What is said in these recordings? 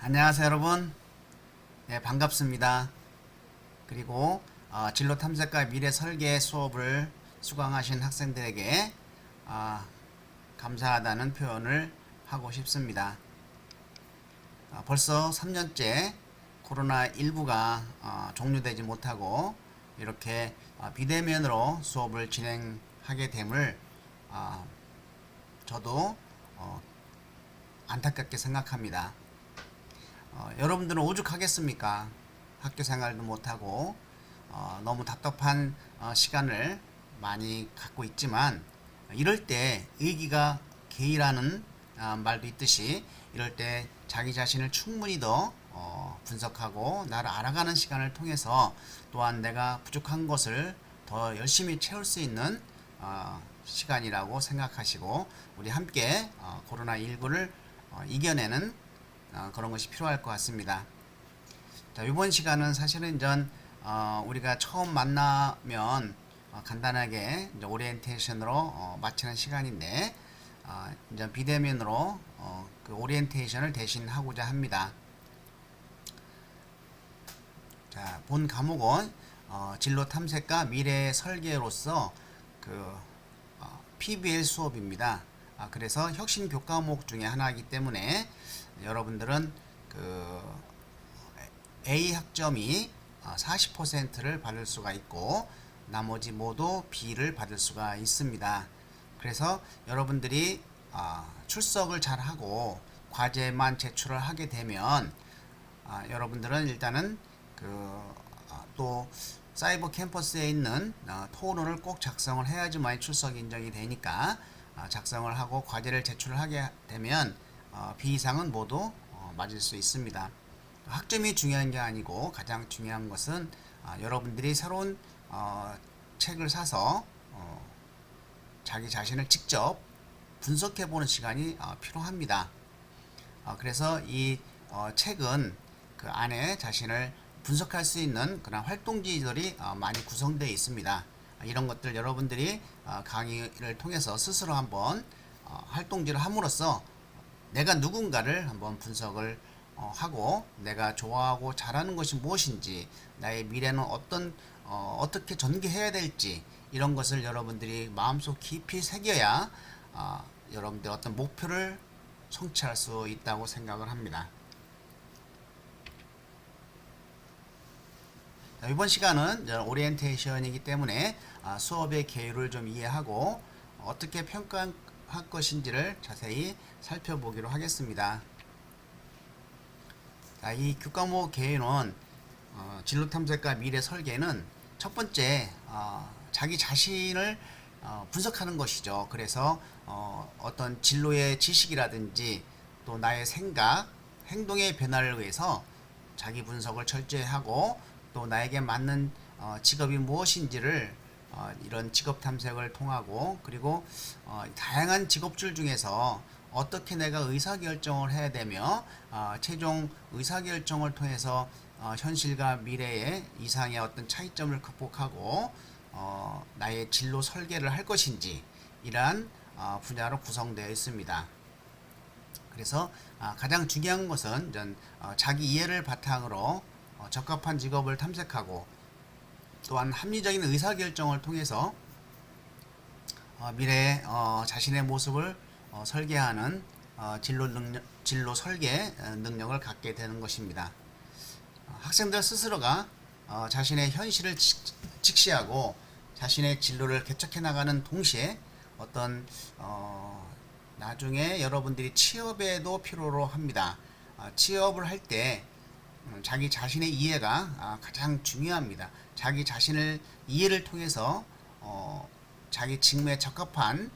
안녕하세요 여러분. 네, 반갑습니다. 그리고 진로 탐색과 미래 설계 수업을 수강하신 학생들에게 어, 감사하다는 표현을 하고 싶습니다. 벌써 3년째 코로나19가 종료되지 못하고 이렇게 비대면으로 수업을 진행하게 됨을 저도 안타깝게 생각합니다. 여러분들은 오죽하겠습니까? 학교 생활도 못하고 너무 답답한 시간을 많이 갖고 있지만 이럴 때 의기가 개이라는 말도 있듯이 이럴 때 자기 자신을 충분히 더 분석하고 나를 알아가는 시간을 통해서 또한 내가 부족한 것을 더 열심히 채울 수 있는 시간이라고 생각하시고 우리 함께 코로나19를 이겨내는 그런 것이 필요할 것 같습니다. 자, 이번 시간은 사실은 우리가 처음 만나면 간단하게 이제 오리엔테이션으로 마치는 시간인데 이제 비대면으로 그 오리엔테이션을 대신 하고자 합니다. 자, 본 과목은 진로 탐색과 미래 설계로서 그 PBL 수업입니다. 그래서 혁신 교과목 중에 하나이기 때문에 여러분들은 그 A 학점이 40%를 받을 수가 있고 나머지 모두 B를 받을 수가 있습니다. 그래서 여러분들이 출석을 잘 하고 과제만 제출을 하게 되면 여러분들은 일단은 또 사이버 캠퍼스에 있는 토론을 꼭 작성을 해야지만 출석 인정이 되니까 작성을 하고 과제를 제출을 하게 되면 B 이상은 모두 맞을 수 있습니다. 학점이 중요한 게 아니고 가장 중요한 것은 여러분들이 새로운 책을 사서 자기 자신을 직접 분석해 보는 시간이 필요합니다. 그래서 이 책은 그 안에 자신을 분석할 수 있는 그런 활동지들이 많이 구성되어 있습니다. 이런 것들 여러분들이 강의를 통해서 스스로 한번 활동지를 함으로써 내가 누군가를 한번 분석을 하고 내가 좋아하고 잘하는 것이 무엇인지 나의 미래는 어떻게 전개해야 될지 이런 것을 여러분들이 마음속 깊이 새겨야 여러분들 어떤 목표를 성취할 수 있다고 생각을 합니다. 이번 시간은 오리엔테이션이기 때문에 수업의 계율을 좀 이해하고 어떻게 평가할 것인지를 자세히 살펴보기로 하겠습니다. 이 교과목 계율은 진로 탐색과 미래 설계는 첫 번째 자기 자신을 분석하는 것이죠. 그래서 어떤 진로의 지식이라든지 또 나의 생각, 행동의 변화를 위해서 자기 분석을 철저히 하고 또 나에게 맞는 직업이 무엇인지를 이런 직업 탐색을 통하고 그리고 다양한 직업줄 중에서 어떻게 내가 의사결정을 해야 되며 최종 의사결정을 통해서 현실과 미래의 이상의 어떤 차이점을 극복하고 나의 진로 설계를 할 것인지 이러한 분야로 구성되어 있습니다. 그래서 가장 중요한 것은 자기 이해를 바탕으로 적합한 직업을 탐색하고 또한 합리적인 의사결정을 통해서 미래의 자신의 모습을 설계하는 진로 설계 능력을 갖게 되는 것입니다. 학생들 스스로가 자신의 현실을 직시하고 자신의 진로를 개척해 나가는 동시에 어떤 나중에 여러분들이 취업에도 필요로 합니다. 취업을 할 때 자기 자신의 이해가 가장 중요합니다. 자기 자신을 이해를 통해서 자기 직무에 적합한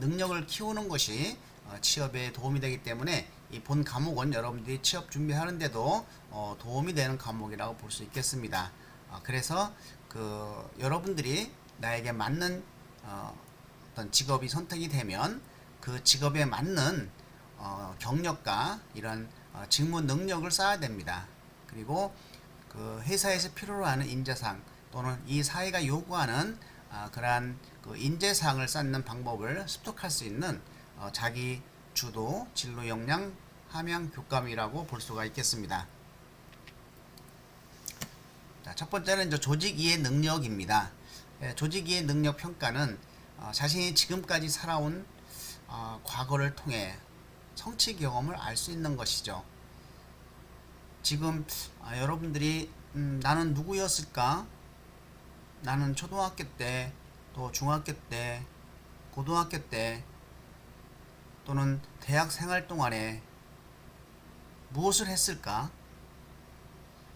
능력을 키우는 것이 취업에 도움이 되기 때문에 이 본 과목은 여러분들이 취업 준비하는데도 도움이 되는 과목이라고 볼 수 있겠습니다. 그래서 여러분들이 나에게 맞는 어떤 직업이 선택이 되면 그 직업에 맞는 경력과 이런 직무 능력을 쌓아야 됩니다. 그리고 그 회사에서 필요로 하는 인재상 또는 이 사회가 요구하는 그러한 그 인재상을 쌓는 방법을 습득할 수 있는 자기 주도 진로 역량 함양 교감이라고 볼 수가 있겠습니다. 자, 첫 번째는 이제 조직 이해 능력입니다. 조직 이해 능력 평가는 자신이 지금까지 살아온 과거를 통해 성취 경험을 알 수 있는 것이죠. 지금 여러분들이 나는 누구였을까? 나는 초등학교 때, 또 중학교 때, 고등학교 때, 또는 대학 생활 동안에 무엇을 했을까?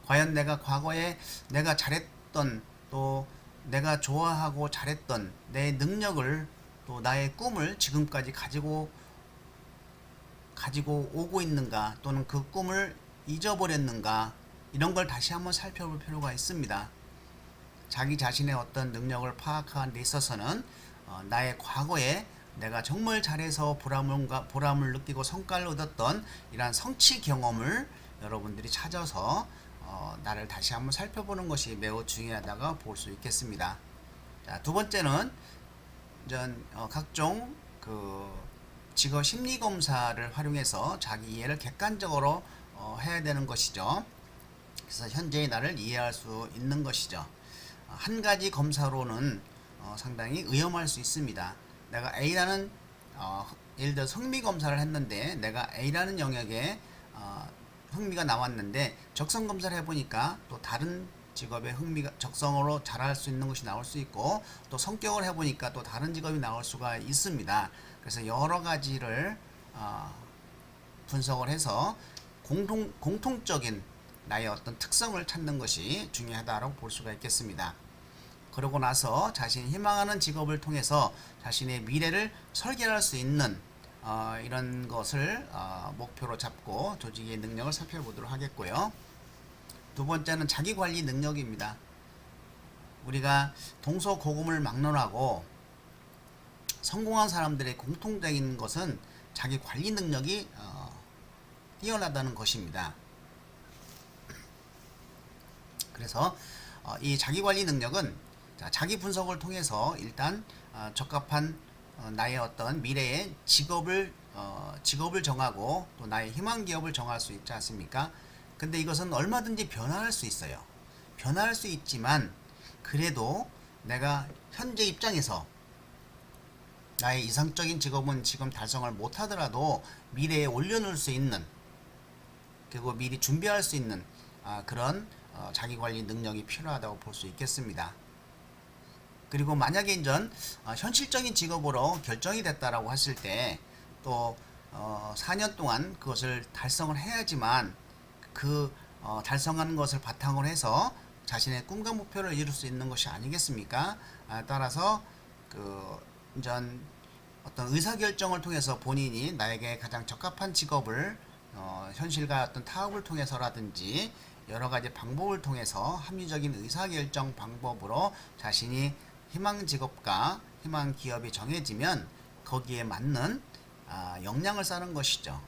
과연 내가 과거에 내가 잘했던, 또 내가 좋아하고 잘했던 내 능력을, 또 나의 꿈을 지금까지 가지고 오고 있는가, 또는 그 꿈을 잊어버렸는가, 이런 걸 다시 한번 살펴볼 필요가 있습니다. 자기 자신의 어떤 능력을 파악하는 데 있어서는 나의 과거에 내가 정말 잘해서 보람을 느끼고 성과를 얻었던 이러한 성취 경험을 여러분들이 찾아서 나를 다시 한번 살펴보는 것이 매우 중요하다고 볼 수 있겠습니다. 자, 두 번째는 각종 직업 심리 검사를 활용해서 자기 이해를 객관적으로 해야 되는 것이죠. 그래서 현재의 나를 이해할 수 있는 것이죠. 한 가지 검사로는 상당히 위험할 수 있습니다. 내가 A라는 예를 들어 흥미 검사를 했는데 내가 A라는 영역에 흥미가 나왔는데 적성 검사를 해보니까 또 다른 직업에 흥미가 적성으로 잘할 수 있는 것이 나올 수 있고, 또 성격을 해보니까 또 다른 직업이 나올 수가 있습니다. 그래서 여러 가지를 분석을 해서 공통적인 나의 어떤 특성을 찾는 것이 중요하다고 볼 수가 있겠습니다. 그러고 나서 자신이 희망하는 직업을 통해서 자신의 미래를 설계할 수 있는 이런 것을 목표로 잡고 조직의 능력을 살펴보도록 하겠고요. 두 번째는 자기관리 능력입니다. 우리가 동서고금을 막론하고 성공한 사람들의 공통적인 것은 자기관리 능력이 뛰어나다는 것입니다. 그래서 이 자기관리 능력은 자기 분석을 통해서 일단 적합한 나의 어떤 미래의 직업을 정하고 또 나의 희망 기업을 정할 수 있지 않습니까? 근데 이것은 얼마든지 변화할 수 있어요. 변화할 수 있지만 그래도 내가 현재 입장에서 나의 이상적인 직업은 지금 달성을 못하더라도 미래에 올려놓을 수 있는, 그리고 미리 준비할 수 있는 그런 자기관리 능력이 필요하다고 볼 수 있겠습니다. 그리고 만약에 현실적인 직업으로 결정이 됐다라고 했을 때 또 4년 동안 그것을 달성을 해야지만 달성하는 것을 바탕으로 해서 자신의 꿈과 목표를 이룰 수 있는 것이 아니겠습니까? 따라서 어떤 의사결정을 통해서 본인이 나에게 가장 적합한 직업을 현실과 어떤 타협을 통해서라든지 여러 가지 방법을 통해서 합리적인 의사결정 방법으로 자신이 희망 직업과 희망 기업이 정해지면 거기에 맞는 역량을 쌓는 것이죠.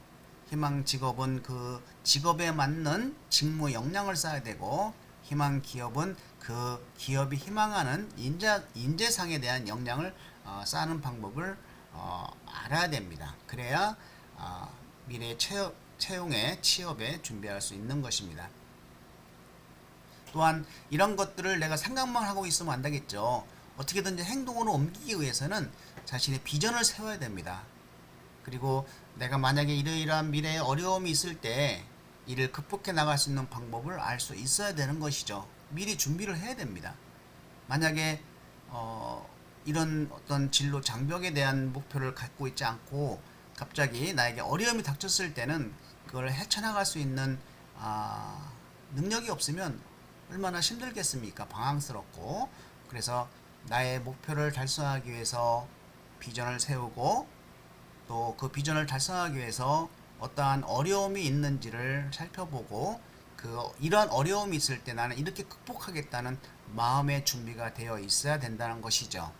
희망 직업은 그 직업에 맞는 직무 역량을 쌓아야 되고, 희망 기업은 그 기업이 희망하는 인재상에 대한 역량을 쌓는 방법을 알아야 됩니다. 그래야 미래 채용에 취업에 준비할 수 있는 것입니다. 또한 이런 것들을 내가 생각만 하고 있으면 안 되겠죠. 어떻게든지 행동으로 옮기기 위해서는 자신의 비전을 세워야 됩니다. 그리고 내가 만약에 이러이러한 미래에 어려움이 있을 때 이를 극복해 나갈 수 있는 방법을 알 수 있어야 되는 것이죠. 미리 준비를 해야 됩니다. 만약에 이런 어떤 진로 장벽에 대한 목표를 갖고 있지 않고 갑자기 나에게 어려움이 닥쳤을 때는 그걸 헤쳐나갈 수 있는 능력이 없으면 얼마나 힘들겠습니까? 방황스럽고. 그래서 나의 목표를 달성하기 위해서 비전을 세우고, 또 그 비전을 달성하기 위해서 어떠한 어려움이 있는지를 살펴보고, 이러한 어려움이 있을 때 나는 이렇게 극복하겠다는 마음의 준비가 되어 있어야 된다는 것이죠.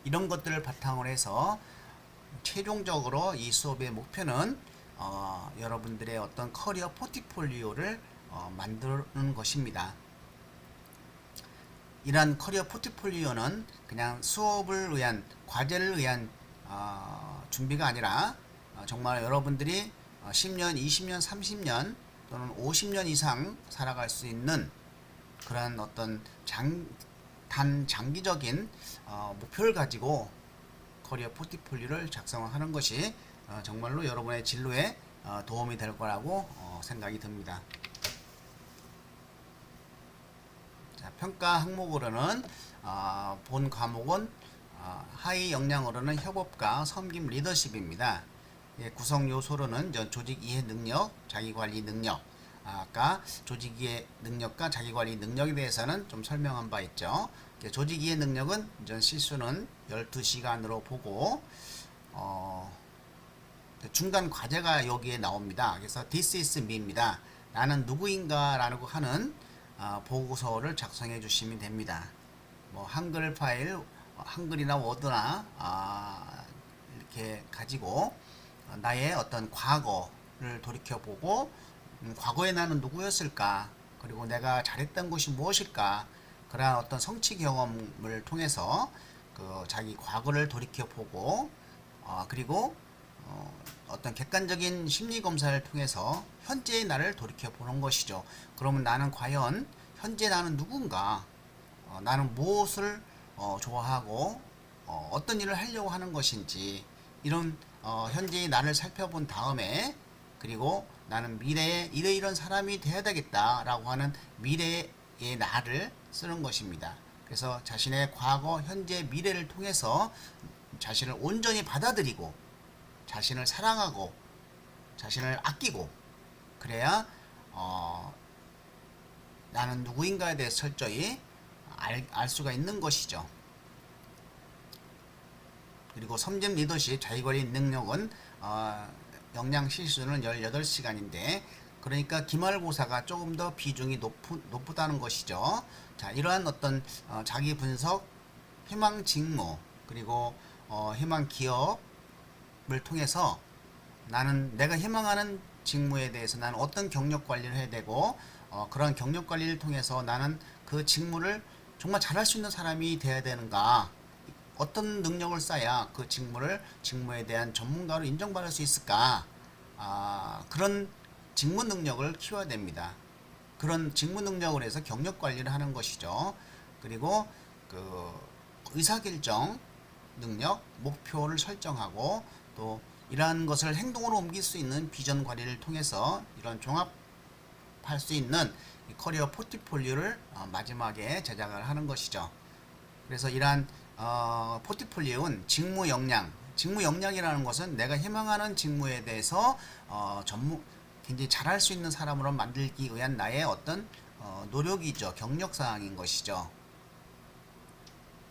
이런 것들을 바탕으로 해서 최종적으로 이 수업의 목표는 여러분들의 어떤 커리어 포트폴리오를 만드는 것입니다. 이러한 커리어 포트폴리오는 그냥 수업을 위한, 과제를 위한 준비가 아니라 정말 여러분들이 10년, 20년, 30년 또는 50년 이상 살아갈 수 있는 그런 어떤 단장기적인 목표를 가지고 커리어 포트폴리오를 작성하는 것이 정말로 여러분의 진로에 도움이 될 거라고 생각이 듭니다. 자, 평가 항목으로는 본 과목은 하위 역량으로는 협업과 섬김 리더십입니다. 예, 구성 요소로는 조직 이해 능력, 자기 관리 능력. 아까 조직 이해 능력과 자기 관리 능력에 대해서는 좀 설명한 바 있죠. 조직 이해 능력은 실수는 12시간으로 보고 중간 과제가 여기에 나옵니다. 그래서 This is me입니다. 나는 누구인가 라고 하는 보고서를 작성해 주시면 됩니다. 뭐 한글 파일, 한글이나 워드나 이렇게 가지고 나의 어떤 과거를 돌이켜보고 과거에 나는 누구였을까, 그리고 내가 잘했던 것이 무엇일까, 그러한 어떤 성취 경험을 통해서 그 자기 과거를 돌이켜보고 그리고 어떤 객관적인 심리 검사를 통해서 현재의 나를 돌이켜보는 것이죠. 그러면 나는 과연 현재 나는 누군가, 나는 무엇을 좋아하고 어떤 일을 하려고 하는 것인지, 이런 현재의 나를 살펴본 다음에, 그리고 나는 미래에 이런 사람이 되어야 되겠다라고 하는 미래의 나를 쓰는 것입니다. 그래서 자신의 과거, 현재, 미래를 통해서 자신을 온전히 받아들이고 자신을 사랑하고 자신을 아끼고, 그래야 나는 누구인가에 대해 철저히 알 수가 있는 것이죠. 그리고 섬김 리더십, 자기관리 능력은 역량 실수는 18시간인데 그러니까 기말고사가 조금 더 비중이 높다는 것이죠. 자, 이러한 어떤 자기 분석, 희망 직무, 그리고 희망 기업을 통해서 나는 내가 희망하는 직무에 대해서 나는 어떤 경력 관리를 해야 되고 그런 경력 관리를 통해서 나는 그 직무를 정말 잘할 수 있는 사람이 되어야 되는가, 어떤 능력을 쌓아야 그 직무에 대한 전문가로 인정받을 수 있을까, 그런 직무 능력을 키워야 됩니다. 그런 직무 능력을 해서 경력 관리를 하는 것이죠. 그리고 그 의사결정 능력, 목표를 설정하고 또 이러한 것을 행동으로 옮길 수 있는 비전 관리를 통해서 이런 종합할 수 있는 커리어 포트폴리오를 마지막에 제작을 하는 것이죠. 그래서 이러한 포트폴리오는 직무 역량이라는 것은 내가 희망하는 직무에 대해서 굉장히 잘할 수 있는 사람으로 만들기 위한 나의 어떤 노력이죠. 경력사항인 것이죠.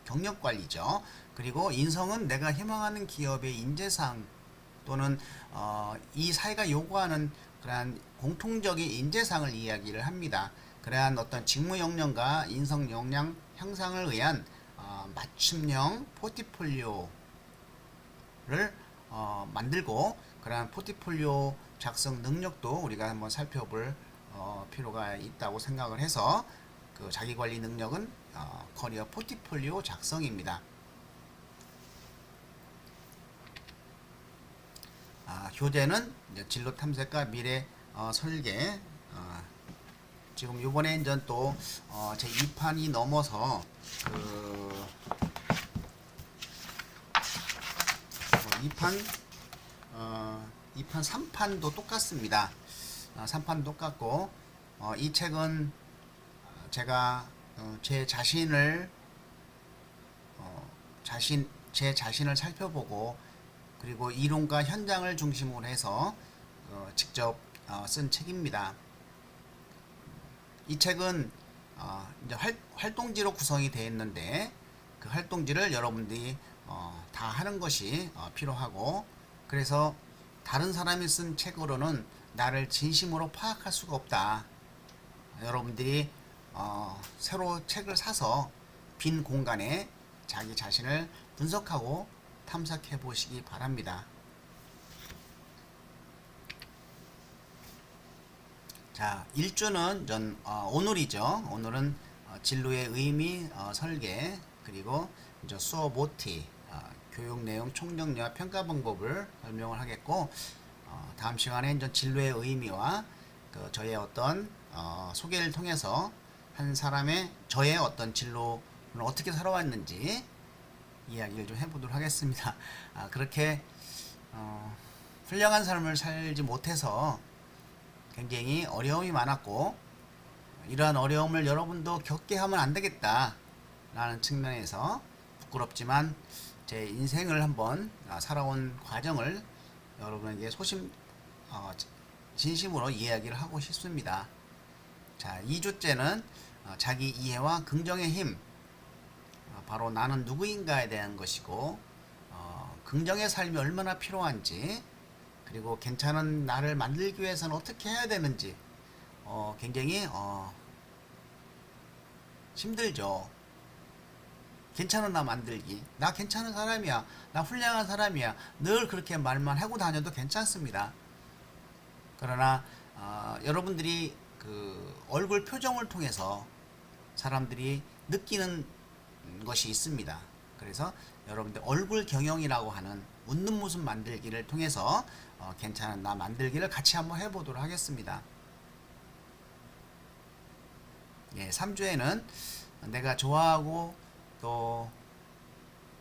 경력관리죠. 그리고 인성은 내가 희망하는 기업의 인재사항 또는 이 사회가 요구하는 그러한 공통적인 인재상을 이야기를 합니다. 그러한 어떤 직무 역량과 인성 역량 향상을 위한 맞춤형 포트폴리오를 만들고, 그러한 포트폴리오 작성 능력도 우리가 한번 살펴볼 필요가 있다고 생각을 해서 그 자기관리 능력은 커리어 포트폴리오 작성입니다. 교재는 진로 탐색과 미래 설계. 지금 이번에 이제 또 제 2판이 넘어서 그 2판 3판도 똑같습니다. 3판 똑같고 이 책은 제가 제 자신을 살펴보고 그리고 이론과 현장을 중심으로 해서 직접 쓴 책입니다. 이 책은 이제 활동지로 구성이 되어 있는데 그 활동지를 여러분들이 다 하는 것이 필요하고, 그래서 다른 사람이 쓴 책으로는 나를 진심으로 파악할 수가 없다. 여러분들이 새로 책을 사서 빈 공간에 자기 자신을 분석하고 탐색해 보시기 바랍니다. 자, 1주는 오늘이죠. 오늘은 진로의 의미 설계, 그리고 이제 수업 OT 교육 내용 총정리와 평가 방법을 설명을 하겠고, 다음 시간에 이제 진로의 의미와 저의 어떤 소개를 통해서 한 사람의 저의 어떤 진로를 어떻게 살아왔는지 이야기를 좀 해보도록 하겠습니다. 그렇게 훌륭한 삶을 살지 못해서 굉장히 어려움이 많았고, 이러한 어려움을 여러분도 겪게 하면 안 되겠다 라는 측면에서 부끄럽지만 제 인생을 한번 살아온 과정을 여러분에게 진심으로 이야기를 하고 싶습니다. 자, 2주째는 자기 이해와 긍정의 힘, 바로 나는 누구인가에 대한 것이고, 긍정의 삶이 얼마나 필요한지, 그리고 괜찮은 나를 만들기 위해서는 어떻게 해야 되는지, 굉장히 힘들죠. 괜찮은 나 만들기. 나 괜찮은 사람이야. 나 훌륭한 사람이야. 늘 그렇게 말만 하고 다녀도 괜찮습니다. 그러나 여러분들이 그 얼굴 표정을 통해서 사람들이 느끼는 것이 있습니다. 그래서 여러분들 얼굴 경영이라고 하는 웃는 모습 만들기를 통해서 괜찮은 나 만들기를 같이 한번 해보도록 하겠습니다. 예, 3주에는 내가 좋아하고 또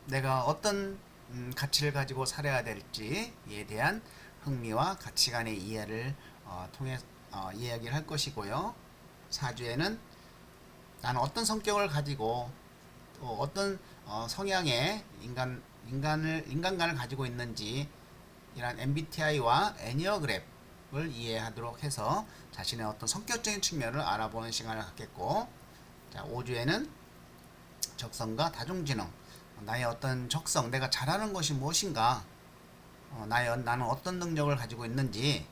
내가 어떤 가치를 가지고 살아야 될지에 대한 흥미와 가치관의 이해를 통해 이야기를 할 것이고요. 4주에는 나는 어떤 성격을 가지고 또 어떤 성향의 인간관을 가지고 있는지, 이런 MBTI와 애니어그램을 이해하도록 해서 자신의 어떤 성격적인 측면을 알아보는 시간을 갖겠고, 자, 5주에는 적성과 다중지능, 나의 어떤 적성, 내가 잘하는 것이 무엇인가, 나는 어떤 능력을 가지고 있는지,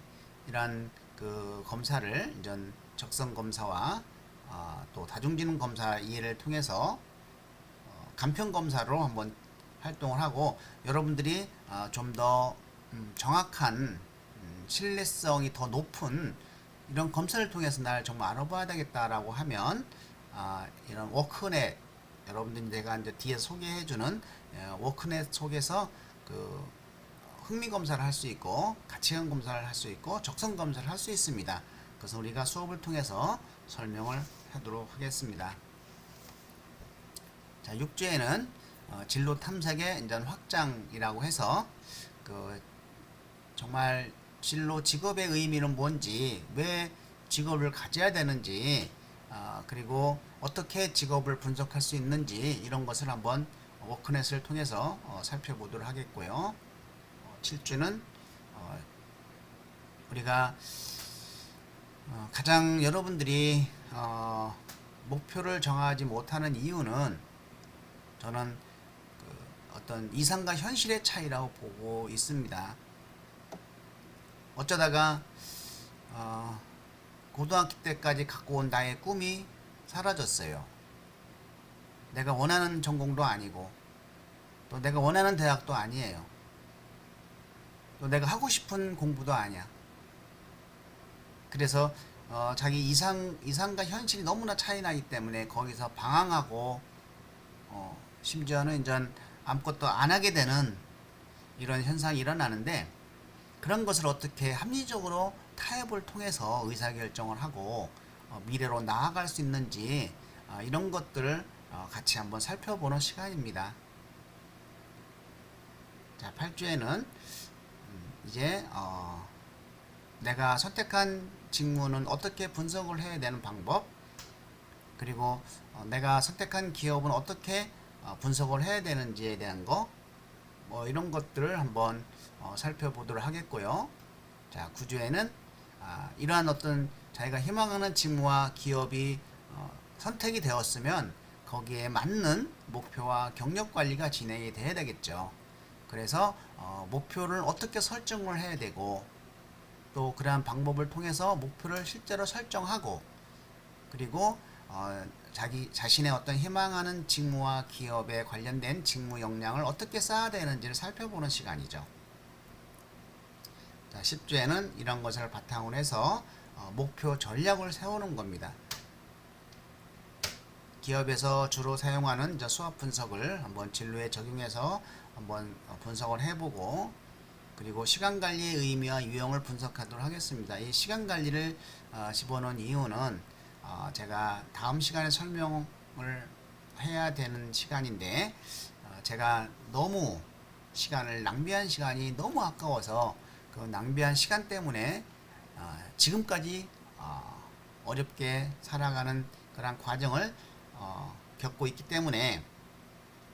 이런 그 검사를 이제 적성 검사와 또 다중지능 검사 이해를 통해서 간편 검사로 한번 활동을 하고, 여러분들이 좀 더 정확한 신뢰성이 더 높은 이런 검사를 통해서 날 정말 알아봐야 되겠다라고 하면 이런 워크넷, 여러분들이 내가 이제 뒤에 소개해주는 워크넷 속에서 그 흥미 검사를 할 수 있고 가치관 검사를 할 수 있고 적성 검사를 할 수 있습니다. 그래서 우리가 수업을 통해서 설명을 하도록 하겠습니다. 자, 6주에는 진로 탐색의 이제 확장이라고 해서 그 정말 진로 직업의 의미는 뭔지, 왜 직업을 가져야 되는지, 그리고 어떻게 직업을 분석할 수 있는지, 이런 것을 한번 워크넷을 통해서 살펴보도록 하겠고요. 7주는 우리가 가장 여러분들이 목표를 정하지 못하는 이유는 저는 어떤 이상과 현실의 차이라고 보고 있습니다. 어쩌다가 고등학교 때까지 갖고 온 나의 꿈이 사라졌어요. 내가 원하는 전공도 아니고 또 내가 원하는 대학도 아니에요. 또 내가 하고 싶은 공부도 아니야. 그래서 자기 이상과 현실이 너무나 차이 나기 때문에 거기서 방황하고 심지어는 이제 아무것도 안 하게 되는 이런 현상이 일어나는데, 그런 것을 어떻게 합리적으로 타협을 통해서 의사결정을 하고 미래로 나아갈 수 있는지, 이런 것들을 같이 한번 살펴보는 시간입니다. 자, 8주에는 이제 내가 선택한 직무는 어떻게 분석을 해야 되는 방법, 그리고 내가 선택한 기업은 어떻게 분석을 해야 되는지에 대한 거, 이런 것들을 한번 살펴보도록 하겠고요. 자, 9주에는 이러한 어떤 자기가 희망하는 직무와 기업이 선택이 되었으면 거기에 맞는 목표와 경력 관리가 진행이 돼야 되겠죠. 그래서 목표를 어떻게 설정을 해야 되고, 또 그러한 방법을 통해서 목표를 실제로 설정하고, 그리고 자신의 어떤 희망하는 직무와 기업에 관련된 직무 역량을 어떻게 쌓아야 되는지를 살펴보는 시간이죠. 자, 10주에는 이런 것을 바탕으로 해서 목표 전략을 세우는 겁니다. 기업에서 주로 사용하는 수학 분석을 한번 진로에 적용해서 한번 분석을 해보고, 그리고 시간 관리의 의미와 유형을 분석하도록 하겠습니다. 이 시간 관리를 집어넣은 이유는 제가 다음 시간에 설명을 해야 되는 시간인데 제가 너무 시간을 낭비한 시간이 너무 아까워서 그 낭비한 시간 때문에 지금까지 어렵게 살아가는 그런 과정을 겪고 있기 때문에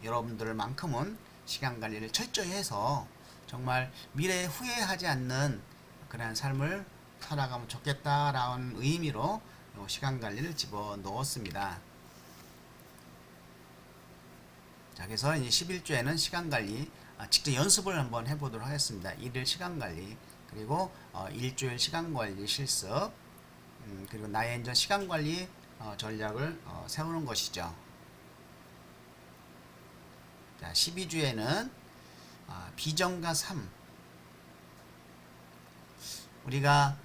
여러분들만큼은 시간 관리를 철저히 해서 정말 미래에 후회하지 않는 그런 삶을 살아가면 좋겠다라는 의미로 시간 관리를 집어 넣었습니다. 자, 그래서 이제 11조에는 시간 관리 직접 연습을 한번 해보도록 하겠습니다. 일일 시간 관리, 그리고 일주일 시간 관리 실습, 그리고 나의 행전 시간 관리 전략을 세우는 것이죠. 자, 12주에는 비전과 삶. 우리가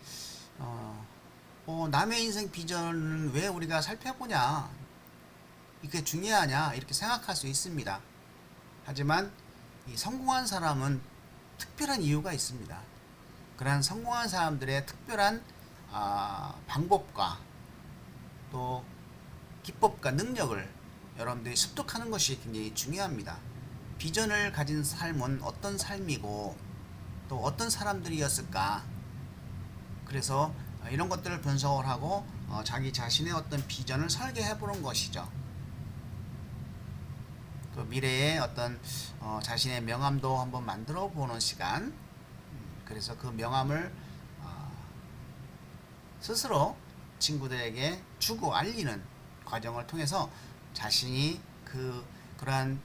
남의 인생 비전을 왜 우리가 살펴보냐, 이게 중요하냐 이렇게 생각할 수 있습니다. 하지만 이 성공한 사람은 특별한 이유가 있습니다. 그러한 성공한 사람들의 특별한 방법과 또 기법과 능력을 여러분들이 습득하는 것이 굉장히 중요합니다. 비전을 가진 삶은 어떤 삶이고 또 어떤 사람들이었을까. 그래서 이런 것들을 분석을 하고 자기 자신의 어떤 비전을 설계해 보는 것이죠. 또 미래의 어떤 자신의 명함도 한번 만들어 보는 시간. 그래서 그 명함을 스스로 친구들에게 주고 알리는 과정을 통해서 자신이 그러한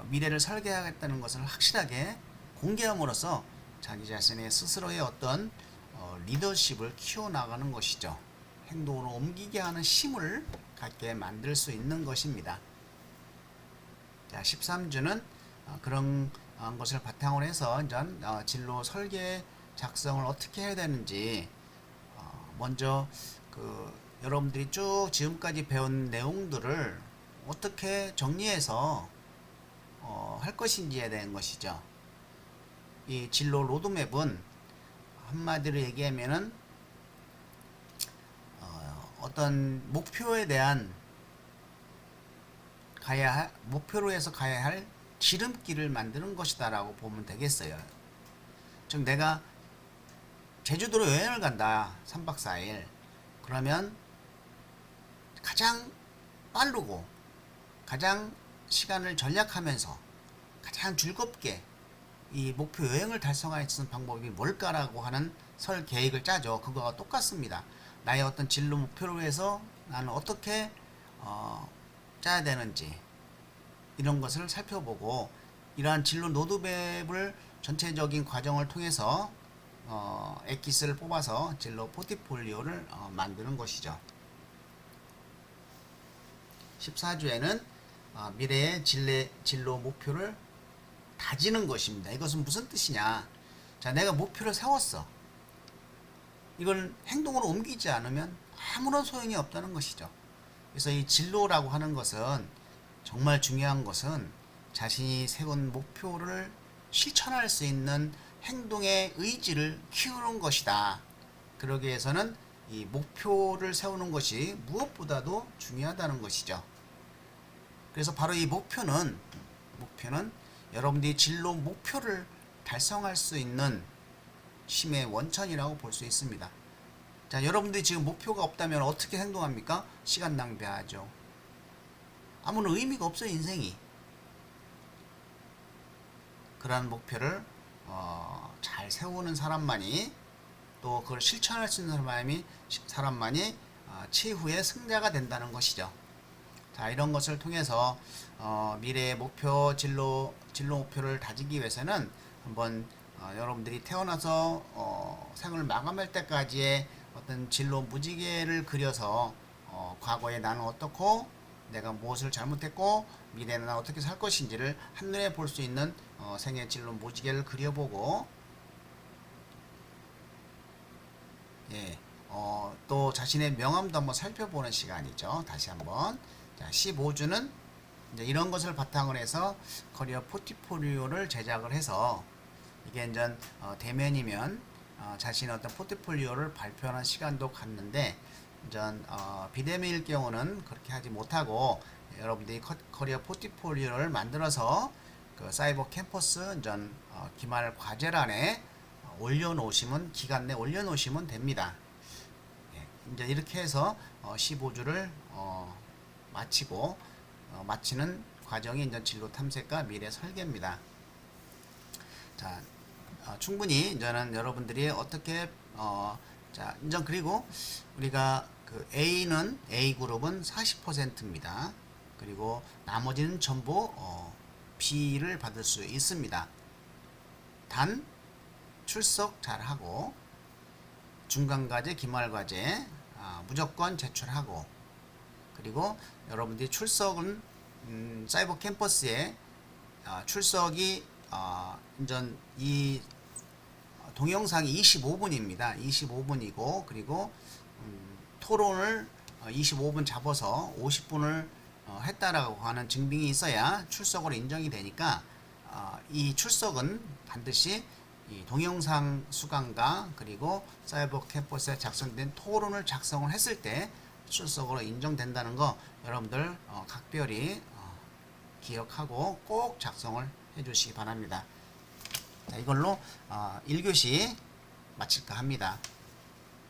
미래를 설계하겠다는 것을 확실하게 공개함으로써 자기 자신의 스스로의 어떤 리더십을 키워나가는 것이죠. 행동으로 옮기게 하는 힘을 갖게 만들 수 있는 것입니다. 자, 13주는 그런 것을 바탕으로 해서 진로 설계 작성을 어떻게 해야 되는지 먼저 여러분들이 쭉 지금까지 배운 내용들을 어떻게 정리해서 할 것인지에 대한 것이죠. 이 진로 로드맵은 한마디로 얘기하면은 어떤 목표에 대한 목표로 해서 가야 할 지름길을 만드는 것이다라고 보면 되겠어요. 즉 내가 제주도로 여행을 간다. 3박 4일. 그러면 가장 빠르고 가장 시간을 절약하면서 가장 즐겁게 이 목표 여행을 달성할 수 있는 방법이 뭘까라고 하는 설 계획을 짜죠. 그거와 똑같습니다. 나의 어떤 진로 목표로 해서 나는 어떻게 짜야 되는지 이런 것을 살펴보고 이러한 진로 로드맵을 전체적인 과정을 통해서 엑기스를 뽑아서 진로 포트폴리오를 만드는 것이죠. 14주에는 미래의 진로 목표를 다지는 것입니다. 이것은 무슨 뜻이냐? 자, 내가 목표를 세웠어. 이걸 행동으로 옮기지 않으면 아무런 소용이 없다는 것이죠. 그래서 이 진로라고 하는 것은 정말 중요한 것은 자신이 세운 목표를 실천할 수 있는 행동의 의지를 키우는 것이다. 그러기 위해서는 이 목표를 세우는 것이 무엇보다도 중요하다는 것이죠. 그래서 바로 이 목표는 여러분들이 진로 목표를 달성할 수 있는 힘의 원천이라고 볼 수 있습니다. 자, 여러분들이 지금 목표가 없다면 어떻게 행동합니까? 시간 낭비하죠. 아무런 의미가 없어요, 인생이. 그러한 목표를 잘 세우는 사람만이 또 그걸 실천할 수 있는 사람만이 최후의 승자가 된다는 것이죠. 자, 이런 것을 통해서 미래의 목표, 진로 목표를 다지기 위해서는 한번 여러분들이 태어나서 생을 마감할 때까지의 어떤 진로 무지개를 그려서 과거에 나는 어떻고 내가 무엇을 잘못했고 미래는 난 어떻게 살 것인지를 한눈에 볼 수 있는 생애 진로 무지개를 그려보고 또 자신의 명함도 한번 살펴보는 시간이죠. 다시 한번. 자, 15주는 이제 이런 것을 바탕으로 해서 커리어 포트폴리오를 제작을 해서 이게 이제 대면이면 자신의 어떤 포트폴리오를 발표하는 시간도 갖는데 이제 비대면일 경우는 그렇게 하지 못하고 여러분들이 커리어 포트폴리오를 만들어서 그 사이버 캠퍼스 이제 기말 과제란에 올려놓으시면 기간 내 올려놓으시면 됩니다. 예, 이제 이렇게 해서 15주를 마치고 마치는 과정이 이제 진로 탐색과 미래 설계입니다. 자, 충분히 이제는 여러분들이 어떻게 자, 이제 그리고 우리가 그 A 그룹은 40%입니다. 그리고 나머지는 전부 B를 받을 수 있습니다. 단 출석 잘하고 중간과제, 기말과제 무조건 제출하고 그리고 여러분들이 출석은 사이버 캠퍼스에 출석이 인전 이 동영상이 25분입니다. 25분이고 그리고 토론을 25분 잡아서 50분을 했다라고 하는 증빙이 있어야 출석으로 인정이 되니까 이 출석은 반드시 이 동영상 수강과 그리고 사이버 캠퍼스에 작성된 토론을 작성을 했을 때 출석으로 인정된다는 거 여러분들 각별히 기억하고 꼭 작성을 해주시기 바랍니다. 자, 이걸로 1교시 마칠까 합니다.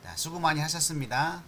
자, 수고 많이 하셨습니다.